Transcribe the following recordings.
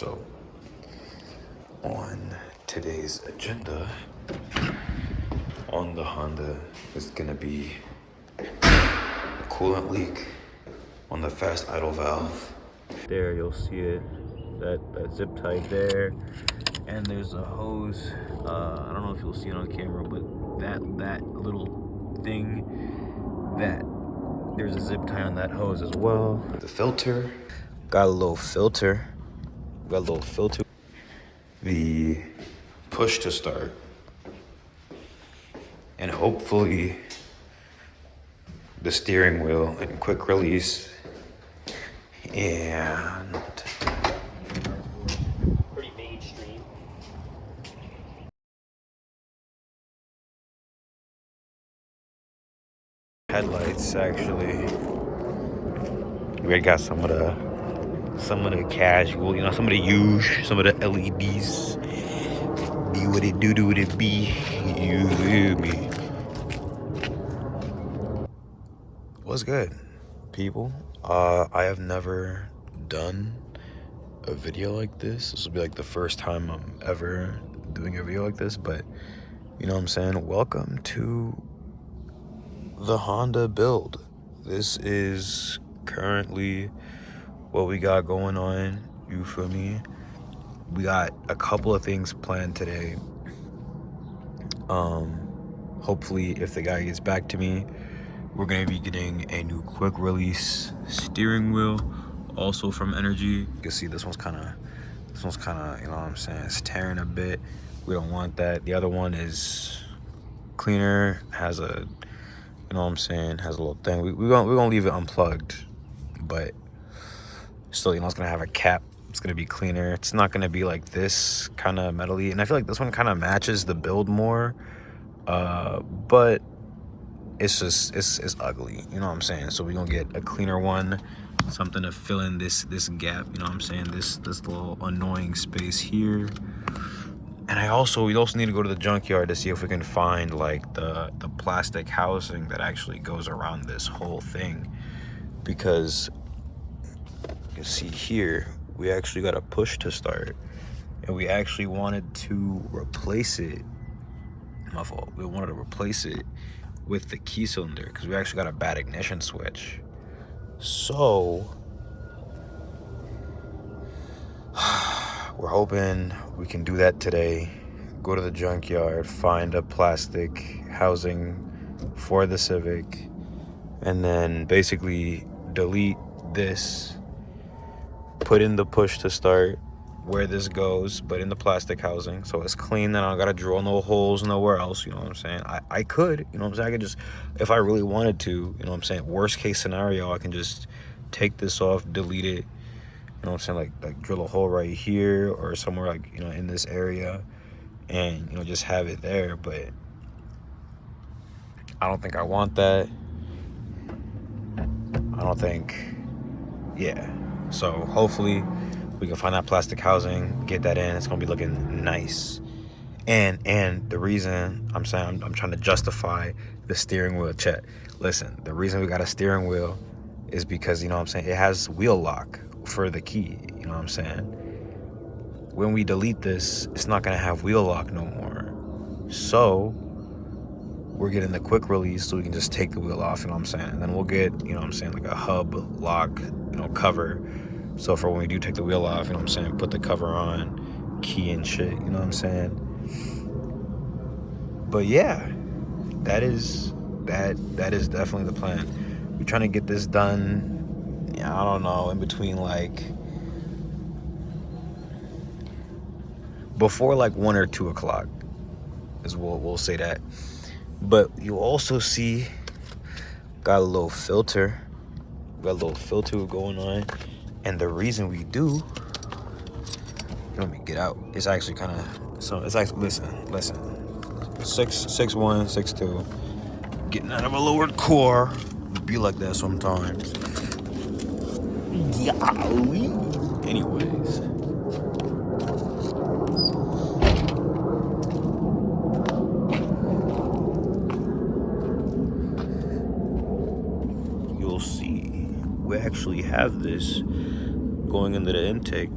So, on today's agenda on the Honda is gonna be a coolant leak on the fast idle valve. There, you'll see it. That zip tied there, and there's a hose. I don't know if you'll see it on camera, but that little thing, that there's a zip tie on that hose as well. The filter, got a little filter. The push to start, and hopefully the steering wheel and quick release, and pretty mainstream. headlights. Actually, we got some of the casual, some of the huge, some of the LEDs. Be what it do what it be. You hear me? What's good, people? I have never done a video like this. This will be like the first time I'm ever doing a video like this, but you know what I'm saying? Welcome to the Honda build. This is currently what we got going on. You feel me? We got a couple of things planned today. Hopefully, if the guy gets back to me, we're gonna be getting a new quick release steering wheel, also from Energy. You can see this one's kind of, you know what I'm saying, it's tearing a bit. We don't want that. The other one is cleaner, has a, you know what I'm saying, has a little thing. We're gonna leave it unplugged, but still, it's gonna have a cap. It's gonna be cleaner. It's not gonna be like this kind of metally, and I feel like this one kind of matches the build more, but it's just it's ugly, you know what I'm saying? So we're gonna get a cleaner one, something to fill in this gap, you know what I'm saying, this little annoying space here. And we also need to go to the junkyard to see if we can find like the plastic housing that actually goes around this whole thing, because you see here we actually got a push to start, and we actually wanted to replace it. My fault. We wanted to replace it with the key cylinder because we actually got a bad ignition switch. So we're hoping we can do that today. Go to the junkyard, find a plastic housing for the Civic, and then basically delete this, put in the push to start where this goes, but in the plastic housing, so it's clean. Then I don't gotta drill no holes nowhere else, you know what I'm saying? I could, you know what I'm saying, I could just, if I really wanted to, you know what I'm saying, worst case scenario, I can just take this off, delete it, you know what I'm saying, like drill a hole right here or somewhere, like, in this area, and just have it there. But I don't think I want that. I don't think, yeah. So hopefully we can find that plastic housing, get that in. It's gonna be looking nice. And the reason I'm saying, I'm trying to justify the steering wheel. Chet, listen, the reason we got a steering wheel is because, you know what I'm saying, it has wheel lock for the key, you know what I'm saying? When we delete this, it's not gonna have wheel lock no more. So we're getting the quick release so we can just take the wheel off, you know what I'm saying? And then we'll get, you know what I'm saying, like a hub lock, cover. So for when we do take the wheel off, you know what I'm saying, put the cover on, key and shit, you know what I'm saying? But yeah, that is definitely the plan. We're trying to get this done, I don't know, in between like before like 1 or 2 o'clock is we'll say that. But you'll also see got a little filter going on, and the reason we do, let me get out, it's actually kind of, so it's actually, listen, 6'1", 6'2", getting out of a lowered core, be like that sometimes. Anyways, you'll see we actually have this going into the intake.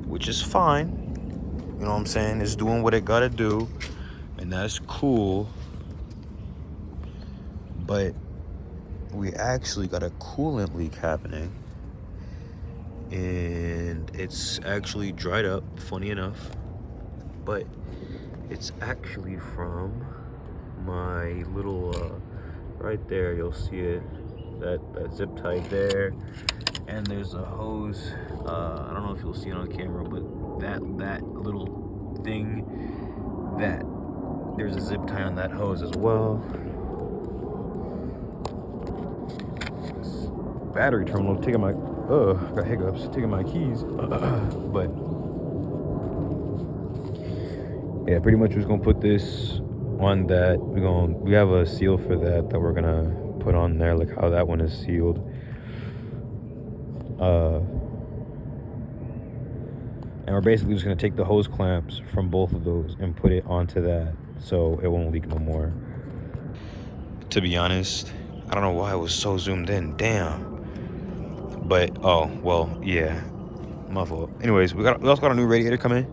which is fine. You know what I'm saying? It's doing what it gotta do, and that's cool. But we actually got a coolant leak happening, and it's actually dried up, funny enough. But it's actually from my little, right there, you'll see it, that zip tie there. And there's a hose, I don't know if you'll see it on camera, but that little thing, that there's a zip tie on that hose as well. Battery terminal, taking my, got hiccups, taking my keys. But yeah, pretty much we're just gonna put this on that. We have a seal for that we're gonna put on there, like how that one is sealed. And we're basically just gonna take the hose clamps from both of those and put it onto that so it won't leak no more. To be honest, I don't know why I was so zoomed in, damn. But oh well, yeah, my fault. Anyways, we also got a new radiator coming.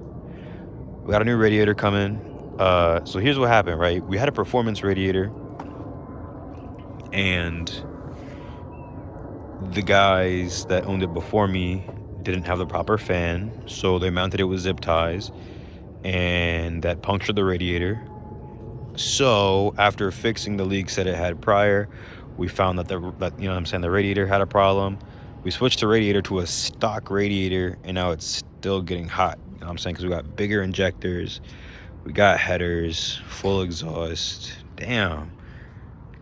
So here's what happened, right? We had a performance radiator, and the guys that owned it before me didn't have the proper fan, so they mounted it with zip ties, and that punctured the radiator. So after fixing the leaks that it had prior, we found that the radiator had a problem. We switched the radiator to a stock radiator, and now it's still getting hot. You know what I'm saying? Because we got bigger injectors, we got headers, full exhaust. Damn,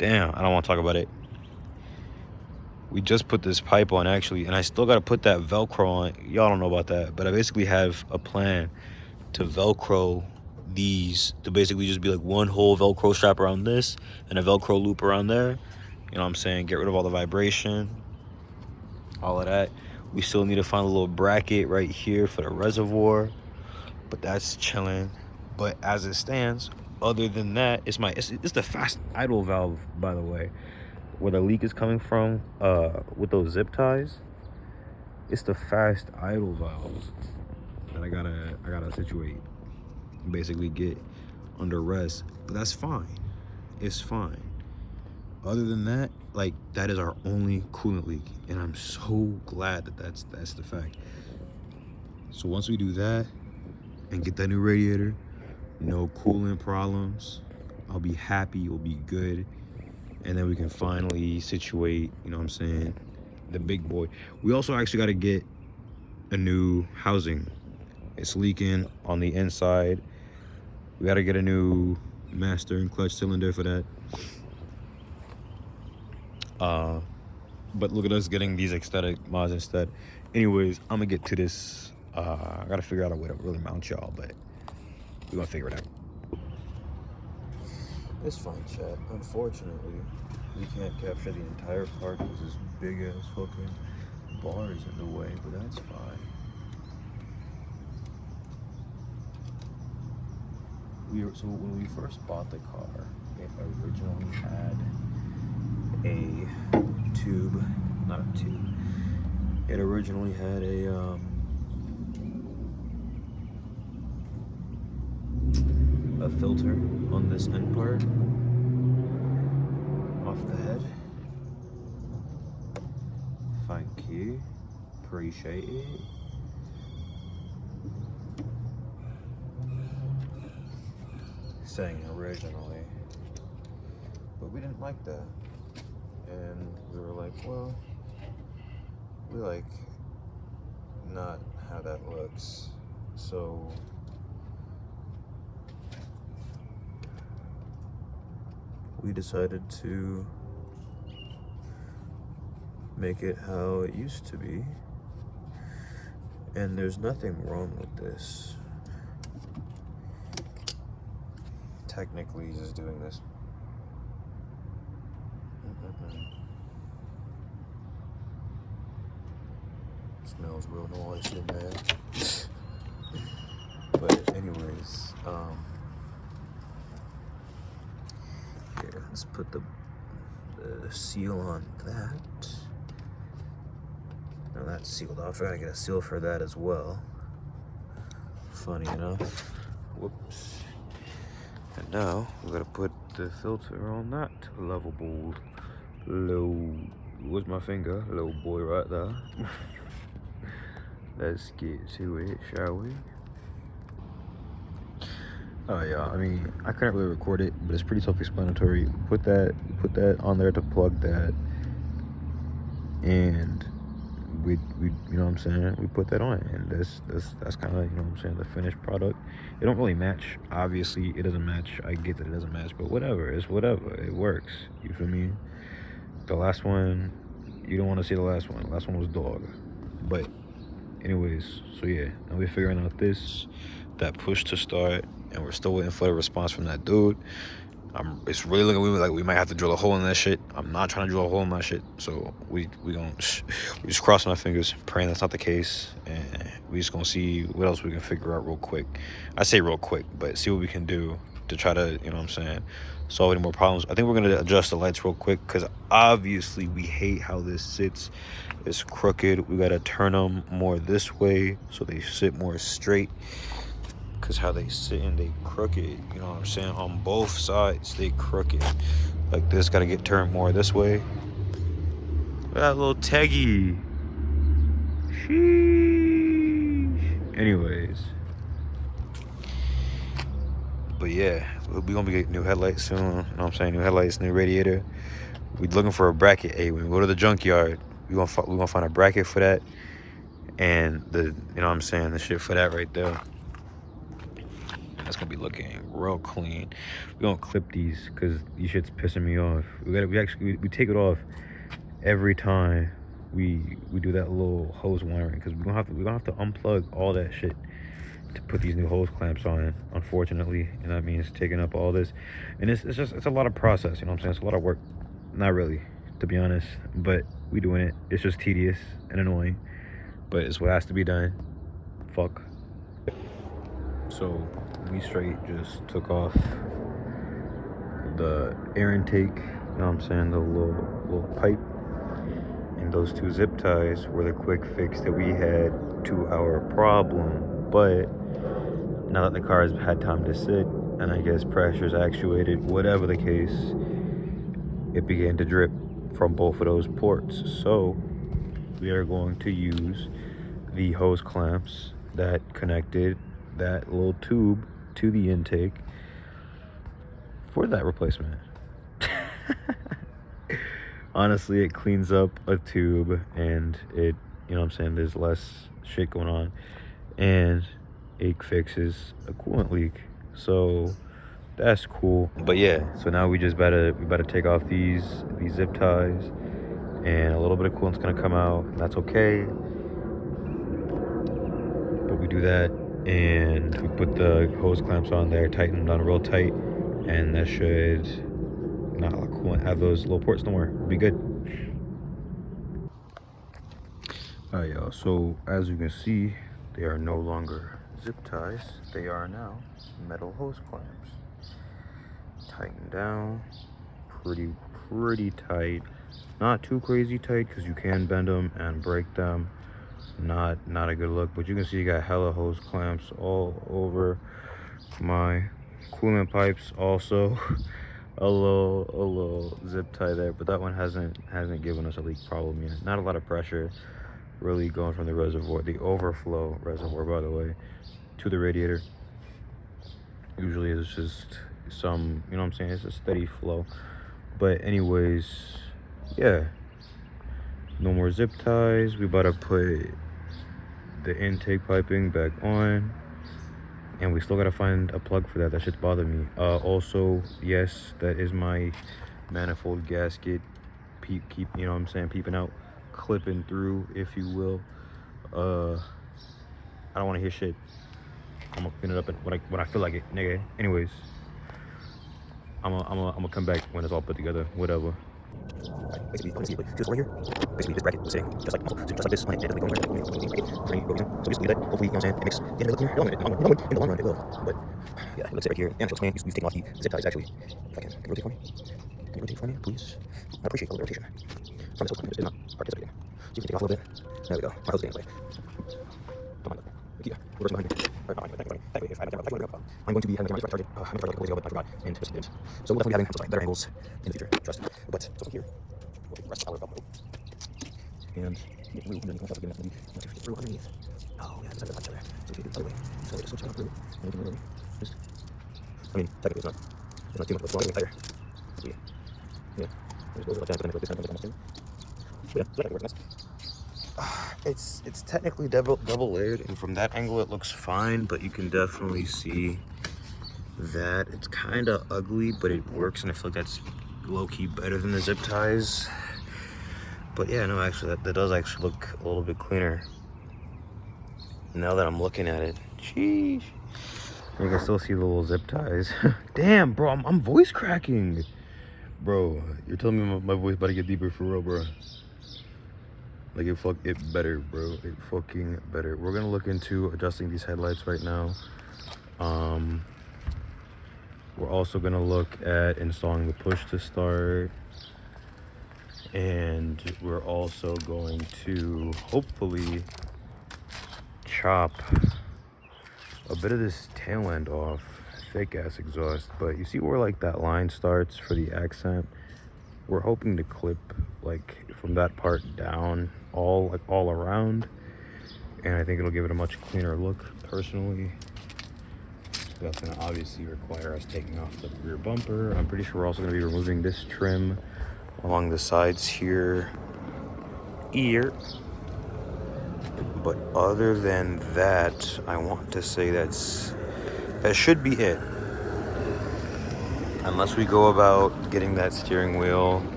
I don't want to talk about it. We just put this pipe on, actually, and I still got to put that Velcro on. Y'all don't know about that, but I basically have a plan to Velcro these, to basically just be like one whole Velcro strap around this and a Velcro loop around there. You know what I'm saying? Get rid of all the vibration, all of that. We still need to find a little bracket right here for the reservoir, but that's chilling. But as it stands, other than that, it's the fast idle valve, by the way, where the leak is coming from, with those zip ties. It's the fast idle valve that I gotta situate, basically get under rest. But that's fine, it's fine. Other than that, like, that is our only coolant leak, and I'm so glad that that's the fact. So once we do that and get that new radiator, no coolant problems, I'll be happy, we'll be good, and then we can finally situate, you know what I'm saying, the big boy. We also actually got to get a new housing. It's leaking on the inside. We got to get a new master and clutch cylinder for that. But look at us getting these aesthetic mods instead. Anyways, I'm gonna get to this. I gotta figure out a way to really mount y'all, but we're gonna figure it out. It's fine, chat. Unfortunately, we can't capture the entire park because this big ass fucking bar is in the way, but that's fine. So when we first bought the car, it originally had a tube, not a tube. It originally had a filter on this end part off the head. Thank you, appreciate it. Saying originally, but we didn't like that, and we were like, well, we like not how that looks, so we decided to make it how it used to be, and there's nothing wrong with this. Technically, just doing this. Smells real nice in there. But anyways, here, let's put the seal on that. Now that's sealed off. I gotta get a seal for that as well. Funny enough. Whoops. And now we're gonna put the filter on that lovable little, where's my finger? Little boy right there. Let's get to it, shall we? Oh yeah, I mean, I couldn't really record it, but it's pretty self-explanatory. Put that on there to plug that, and we you know what I'm saying, we put that on, and that's kind of, you know what I'm saying, the finished product. It don't really match, obviously it doesn't match. I get that it doesn't match, but whatever, it's whatever, it works, you feel me? The last one, you don't want to see the last one. The last one was dog. But anyways, so yeah, now we're figuring out that push to start, and we're still waiting for the response from that dude. It's really looking like we might have to drill a hole in that shit. I'm not trying to drill a hole in that shit, so we just crossing our fingers, praying that's not the case, and we just gonna see what else we can figure out real quick. I say real quick, but see what we can do to try to, you know what I'm saying, solve any more problems. I think we're gonna adjust the lights real quick, because obviously we hate how this sits. It's crooked. We gotta turn them more this way so they sit more straight, because how they sit and they crooked, you know what I'm saying, on both sides they crooked. Like this gotta get turned more this way. Look at that little taggy. Sheesh. Anyways, but yeah, we're gonna be getting new headlights soon, you know what I'm saying, new headlights, new radiator. We looking for a bracket. Hey, when we go to the junkyard, we gonna find a bracket for that, and the, you know what I'm saying, the shit for that right there. That's gonna be looking real clean. We gonna clip these because these shit's pissing me off. We take it off every time we do that little hose wiring, because we're gonna have to unplug all that shit to put these new hose clamps on, unfortunately, and that means taking up all this, and it's a lot of process, you know what I'm saying, it's a lot of work. Not really, to be honest, but we doing it. It's just tedious and annoying, but it's what has to be done. Fuck. So we straight just took off the air intake, you know what I'm saying, the little pipe, and those two zip ties were the quick fix that we had to our problem. But now that the car has had time to sit, and I guess pressure's actuated, whatever the case, it began to drip from both of those ports. So we are going to use the hose clamps that connected that little tube to the intake for that replacement. Honestly, it cleans up a tube, and it, you know what I'm saying, there's less shit going on, and it fixes a coolant leak, so that's cool. But yeah, so now we better take off these zip ties, and a little bit of coolant's gonna come out, and that's okay. But we do that, and we put the hose clamps on there, tighten them down real tight, and that should not let coolant have those little ports no more. It'll be good. Alright, y'all, so as you can see, they are no longer zip ties, they are now metal hose clamps. Tighten down pretty tight, not too crazy tight, because you can bend them and break them. Not a good look, but you can see you got hella hose clamps all over my coolant pipes. Also a little zip tie there, but that one hasn't given us a leak problem yet. Not a lot of pressure really going from the reservoir, the overflow reservoir, by the way, to the radiator. Usually it's just some, you know what I'm saying, it's a steady flow. But anyways, yeah, no more zip ties. We about to put the intake piping back on, and we still gotta find a plug for that. That shit's bothering me. Also, yes, that is my manifold gasket keep, you know what I'm saying, peeping out, clipping through, if you will. I don't want to hear shit. I'm gonna clean it up when I feel like it, nigga. Anyways, I'm gonna come back when it's all put together, whatever. Basically, you can see this right here. Basically, this bracket was sitting just like this on it, and then we go right there. So just leave that. Hopefully, you know what I'm saying, it makes the look here. In the long run, it will. But yeah, it looks it right here. And it's clean. We've taken off the zip ties, actually. If I can you rotate for me? Can you rotate for me, please? I appreciate the rotation. From this hose is not participating. So you can take off a little bit. There we go. My hose is anyway. Come on. Yeah, reverse behind me. if I have a camera, I'm going to be having the camera charge it. I'm going to charge it a couple days ago, but I forgot, and just didn't. So we'll definitely be having better angles in the future, trust. But so from here, we'll take the rest of our belt and get through, and then we'll get through underneath. Oh yeah, it's not gonna touch each other. So if you do it the other way, so just switch it up through, and you can really just, I mean, technically it's not too much, but it's long and tighter. So yeah, just go like that, but then it goes this time, almost in. But yeah, so that works nice. It's technically double layered, and from that angle it looks fine, but you can definitely see that it's kind of ugly, but it works, and I feel like that's low-key better than the zip ties. But yeah, no, actually that does actually look a little bit cleaner now that I'm looking at it. Sheesh. You can still see the little zip ties. Damn, bro, I'm voice cracking. Bro, you're telling me my voice about to get deeper for real, bro. Like, it better, bro. It fucking better. We're gonna look into adjusting these headlights right now. We're also gonna look at installing the push to start. And we're also going to hopefully chop a bit of this tail end off. Fake ass exhaust. But you see where like that line starts for the accent? We're hoping to clip like from that part down all around, and I think it'll give it a much cleaner look personally. That's gonna obviously require us taking off the rear bumper. I'm pretty sure we're also gonna be removing this trim along the sides here. But other than that, I want to say that should be it. Unless we go about getting that steering wheel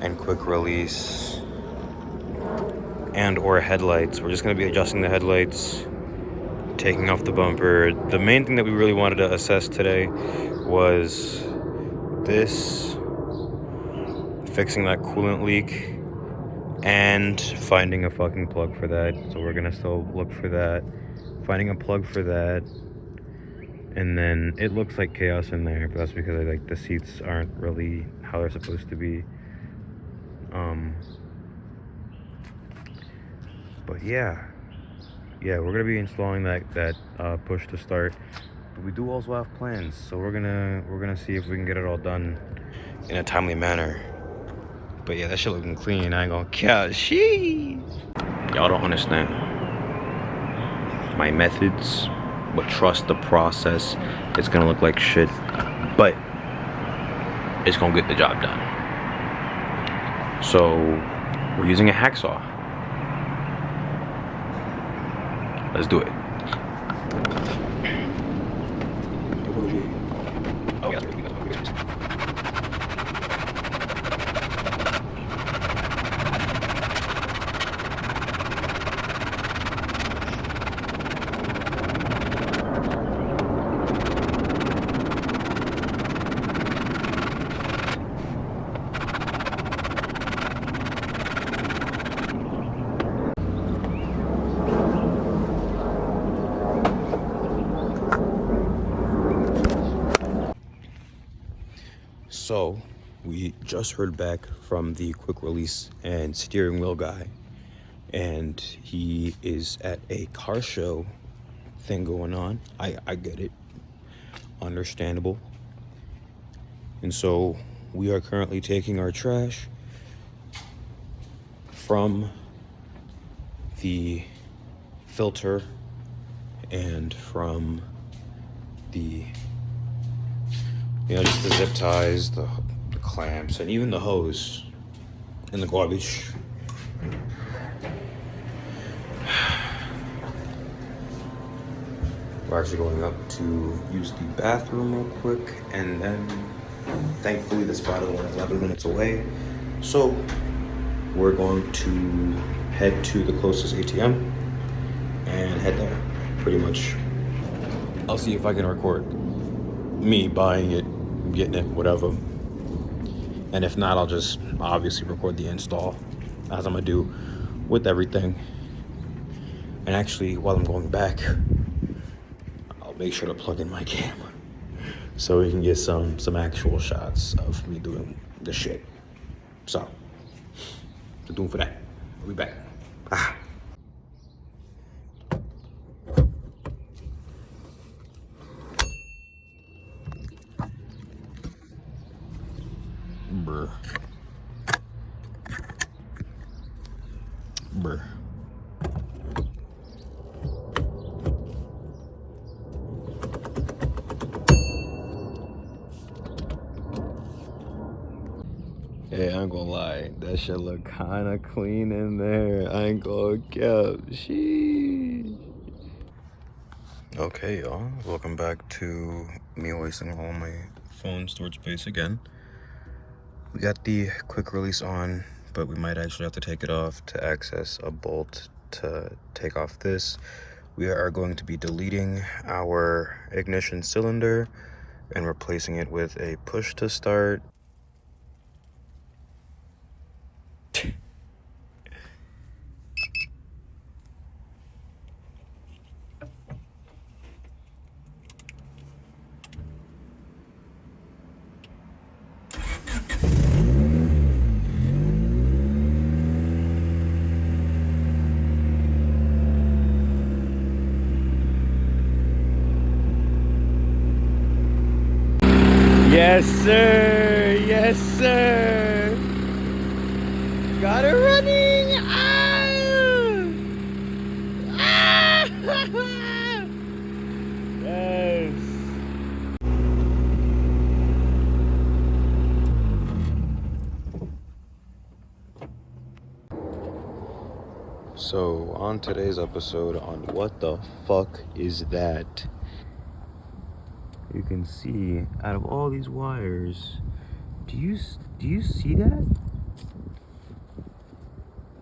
and quick release and or headlights. We're just going to be adjusting the headlights, taking off the bumper. The main thing that we really wanted to assess today was this, fixing that coolant leak, and finding a fucking plug for that. So we're going to still look for that, finding a plug for that. And then it looks like chaos in there, but that's because the seats aren't really how they're supposed to be. But yeah, we're gonna be installing that push to start. But we do also have plans, so we're gonna see if we can get it all done in a timely manner. But yeah, that shit looking clean. I ain't gonna care. Sheesh. Y'all don't understand my methods, but trust the process. It's gonna look like shit, but it's gonna get the job done. So we're using a hacksaw. Let's do it. Oh, yeah, So we just heard back from the quick release and steering wheel guy, and he is at a car show thing going on. I get it, understandable. And so we are currently taking our trash from the filter and from the, just the zip ties, the clamps, and even the hose in the garbage. We're actually going up to use the bathroom real quick, and then thankfully the spot is only 11 minutes away. So we're going to head to the closest ATM and head there, pretty much. I'll see if I can record me buying it, getting it, whatever. And if not, I'll just obviously record the install, as I'm gonna do with everything. And actually, while I'm going back, I'll make sure to plug in my camera so we can get some actual shots of me doing the shit. So, stay tuned for that. I'll be back. Hey, I ain't gonna lie, that shit look kinda clean in there. I ain't gonna cap. Sheesh. Okay, y'all, welcome back to me wasting all my phone storage space again. We got the quick release on, but we might actually have to take it off to access a bolt to take off this. We are going to be deleting our ignition cylinder and replacing it with a push to start. Yes, sir. Yes, sir. Got it running. Yes. So, on today's episode on What the Fuck Is That? You can see out of all these wires, do you see that?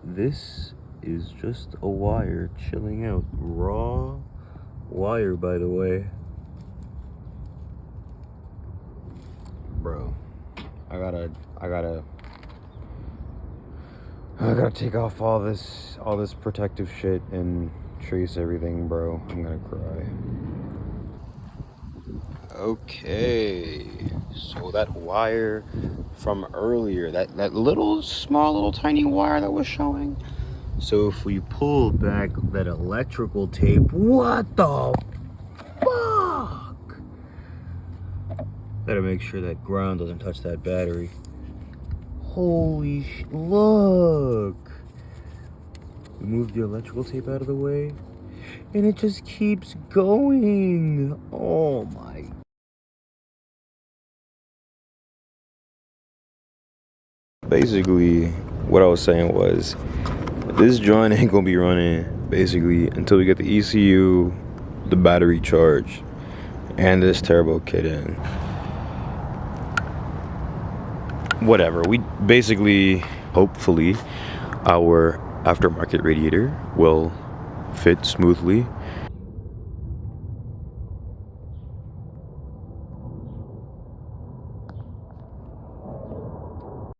This is just a wire chilling out. Raw wire, by the way. Bro, I gotta take off all this protective shit and trace everything, bro. I'm gonna cry. Okay, so that wire from earlier, that small little tiny wire that was showing. So if we pull back that electrical tape, what the fuck? Gotta make sure that ground doesn't touch that battery. Holy look! We moved the electrical tape out of the way, and it just keeps going. Oh my. Basically, what I was saying was, this joint ain't gonna be running basically until we get the ECU, the battery charged, and this turbo kit in. Whatever. We basically, hopefully, our aftermarket radiator will fit smoothly